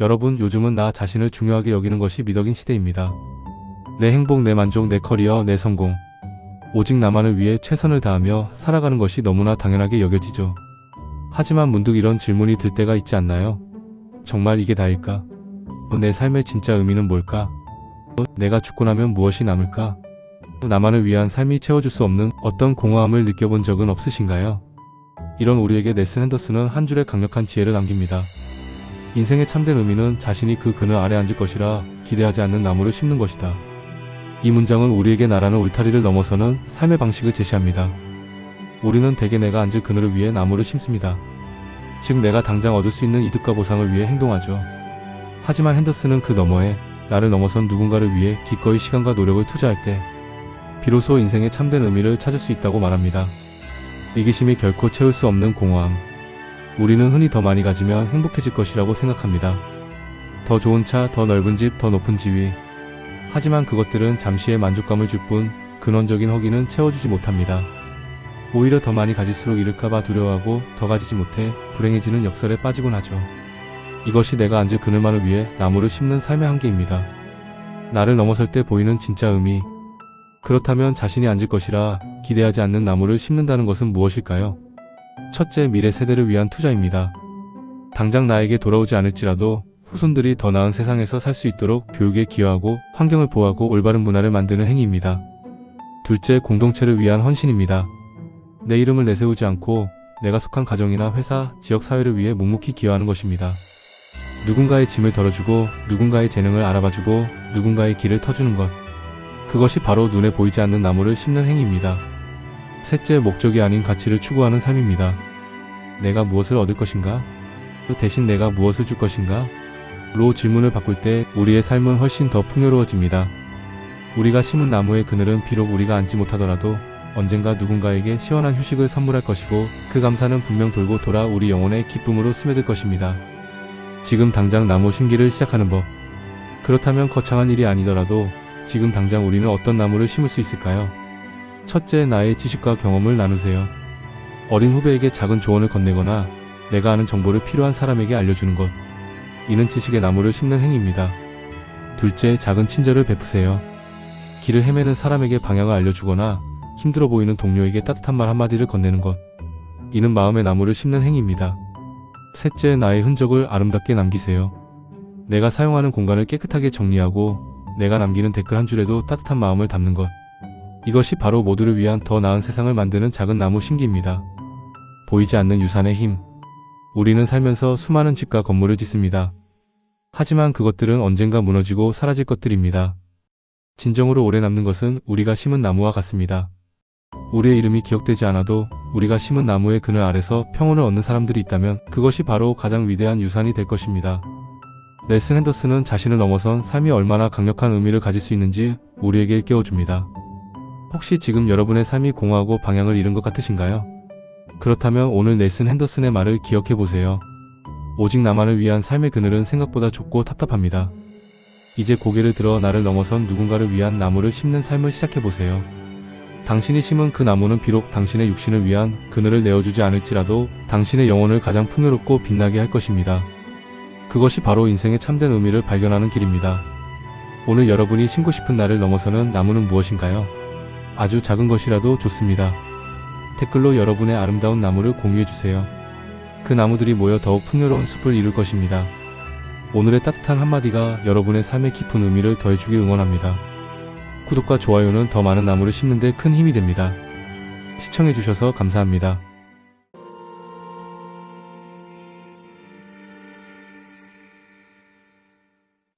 여러분, 요즘은 나 자신을 중요하게 여기는 것이 미덕인 시대입니다. 내 행복, 내 만족, 내 커리어, 내 성공. 오직 나만을 위해 최선을 다하며 살아가는 것이 너무나 당연하게 여겨지죠. 하지만 문득 이런 질문이 들 때가 있지 않나요? 정말 이게 다일까? 내 삶의 진짜 의미는 뭘까? 내가 죽고 나면 무엇이 남을까? 나만을 위한 삶이 채워줄 수 없는 어떤 공허함을 느껴본 적은 없으신가요? 이런 우리에게 넬슨 핸더슨은 한 줄의 강력한 지혜를 남깁니다. 인생의 참된 의미는 자신이 그 그늘 아래 앉을 것이라 기대하지 않는 나무를 심는 것이다. 이 문장은 우리에게 나라는 울타리를 넘어서는 삶의 방식을 제시합니다. 우리는 대개 내가 앉을 그늘을 위해 나무를 심습니다. 즉 내가 당장 얻을 수 있는 이득과 보상을 위해 행동하죠. 하지만 핸더슨은 그 너머에 나를 넘어선 누군가를 위해 기꺼이 시간과 노력을 투자할 때 비로소 인생의 참된 의미를 찾을 수 있다고 말합니다. 이기심이 결코 채울 수 없는 공허함. 우리는 흔히 더 많이 가지면 행복해질 것이라고 생각합니다. 더 좋은 차, 더 넓은 집, 더 높은 지위. 하지만 그것들은 잠시의 만족감을 줄 뿐 근원적인 허기는 채워주지 못합니다. 오히려 더 많이 가질수록 잃을까봐 두려워하고 더 가지지 못해 불행해지는 역설에 빠지곤 하죠. 이것이 내가 앉을 그늘만을 위해 나무를 심는 삶의 한계입니다. 나를 넘어설 때 보이는 진짜 의미. 그렇다면 자신이 앉을 것이라 기대하지 않는 나무를 심는다는 것은 무엇일까요? 첫째, 미래 세대를 위한 투자입니다. 당장 나에게 돌아오지 않을지라도 후손들이 더 나은 세상에서 살 수 있도록 교육에 기여하고 환경을 보호하고 올바른 문화를 만드는 행위입니다. 둘째, 공동체를 위한 헌신입니다. 내 이름을 내세우지 않고 내가 속한 가정이나 회사, 지역 사회를 위해 묵묵히 기여하는 것입니다. 누군가의 짐을 덜어주고 누군가의 재능을 알아봐주고 누군가의 길을 터주는 것. 그것이 바로 눈에 보이지 않는 나무를 심는 행위입니다. 셋째, 목적이 아닌 가치를 추구하는 삶입니다. 내가 무엇을 얻을 것인가? 대신 내가 무엇을 줄 것인가? 로 질문을 바꿀 때 우리의 삶은 훨씬 더 풍요로워집니다. 우리가 심은 나무의 그늘은 비록 우리가 앉지 못하더라도 언젠가 누군가에게 시원한 휴식을 선물할 것이고 그 감사는 분명 돌고 돌아 우리 영혼의 기쁨으로 스며들 것입니다. 지금 당장 나무 심기를 시작하는 법. 그렇다면 거창한 일이 아니더라도 지금 당장 우리는 어떤 나무를 심을 수 있을까요? 첫째, 나의 지식과 경험을 나누세요. 어린 후배에게 작은 조언을 건네거나 내가 아는 정보를 필요한 사람에게 알려주는 것. 이는 지식의 나무를 심는 행위입니다. 둘째, 작은 친절을 베푸세요. 길을 헤매는 사람에게 방향을 알려주거나 힘들어 보이는 동료에게 따뜻한 말 한마디를 건네는 것. 이는 마음의 나무를 심는 행위입니다. 셋째, 나의 흔적을 아름답게 남기세요. 내가 사용하는 공간을 깨끗하게 정리하고 내가 남기는 댓글 한 줄에도 따뜻한 마음을 담는 것. 이것이 바로 모두를 위한 더 나은 세상을 만드는 작은 나무 심기입니다. 보이지 않는 유산의 힘. 우리는 살면서 수많은 집과 건물을 짓습니다. 하지만 그것들은 언젠가 무너지고 사라질 것들입니다. 진정으로 오래 남는 것은 우리가 심은 나무와 같습니다. 우리의 이름이 기억되지 않아도 우리가 심은 나무의 그늘 아래서 평온을 얻는 사람들이 있다면 그것이 바로 가장 위대한 유산이 될 것입니다. 넬슨 핸더슨은 자신을 넘어선 삶이 얼마나 강력한 의미를 가질 수 있는지 우리에게 일깨워줍니다. 혹시 지금 여러분의 삶이 공허하고 방향을 잃은 것 같으신가요? 그렇다면 오늘 넬슨 핸더슨의 말을 기억해보세요. 오직 나만을 위한 삶의 그늘은 생각보다 좁고 답답합니다. 이제 고개를 들어 나를 넘어선 누군가를 위한 나무를 심는 삶을 시작해보세요. 당신이 심은 그 나무는 비록 당신의 육신을 위한 그늘을 내어주지 않을지라도 당신의 영혼을 가장 풍요롭고 빛나게 할 것입니다. 그것이 바로 인생의 참된 의미를 발견하는 길입니다. 오늘 여러분이 심고 싶은 나를 넘어서는 나무는 무엇인가요? 아주 작은 것이라도 좋습니다. 댓글로 여러분의 아름다운 나무를 공유해주세요. 그 나무들이 모여 더욱 풍요로운 숲을 이룰 것입니다. 오늘의 따뜻한 한마디가 여러분의 삶에 깊은 의미를 더해주길 응원합니다. 구독과 좋아요는 더 많은 나무를 심는 데 큰 힘이 됩니다. 시청해주셔서 감사합니다.